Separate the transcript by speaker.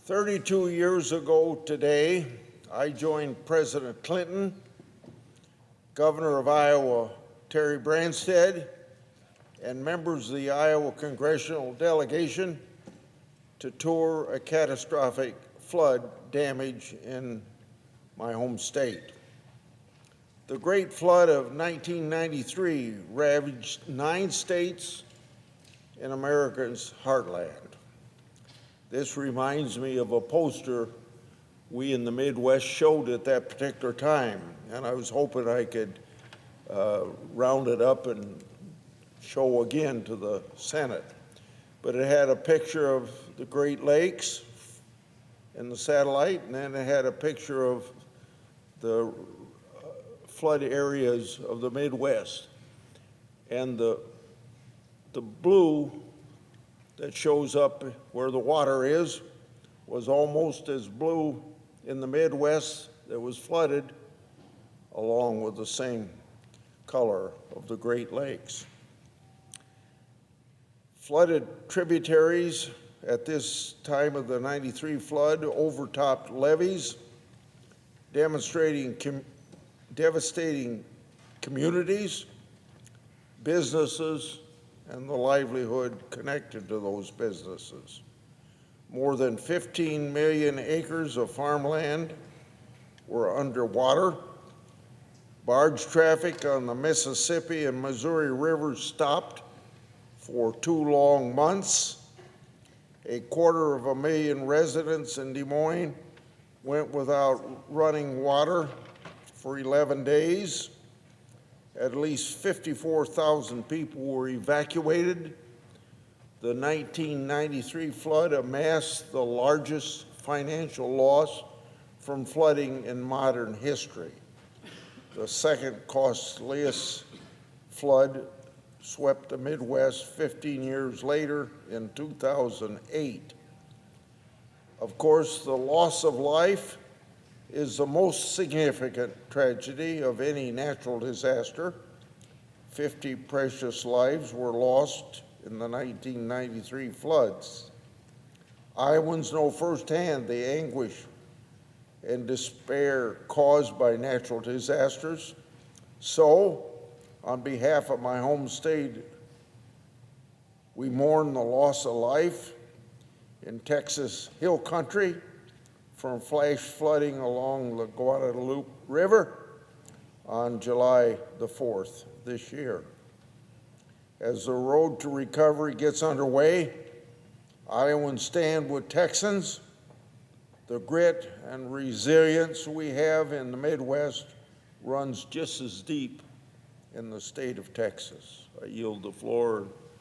Speaker 1: 32 years ago today, I joined President Clinton, Governor of Iowa Terry Branstad, and members of the Iowa congressional delegation to tour a catastrophic flood damage in my home state. The Great Flood of 1993 ravaged 9 states in America's heartland. This reminds me of a poster we in the Midwest showed at that particular time, and I was hoping I could round it up and show again to the Senate. But it had a picture of the Great Lakes in the satellite, and then it had a picture of the flood areas of the Midwest. And the blue that shows up where the water is was almost as blue in the Midwest that was flooded, along with the same color of the Great Lakes. Flooded tributaries at this time of the 93 flood overtopped levees, devastating communities, businesses, and the livelihood connected to those businesses. More than 15 million acres of farmland were underwater. Barge traffic on the Mississippi and Missouri rivers stopped for 2 long months. 250,000 residents in Des Moines went without running water for 11 days. At least 54,000 people were evacuated. The 1993 flood amassed the largest financial loss from flooding in modern history. The second costliest flood swept the Midwest 15 years later in 2008. Of course, the loss of life is the most significant tragedy of any natural disaster. 50 precious lives were lost in the 1993 floods. Iowans know firsthand the anguish and despair caused by natural disasters. So, on behalf of my home state, we mourn the loss of life in Texas Hill Country from flash flooding along the Guadalupe River on July the 4th this year. As the road to recovery gets underway, Iowans stand with Texans. The grit and resilience we have in the Midwest runs just as deep in the state of Texas. I yield the floor.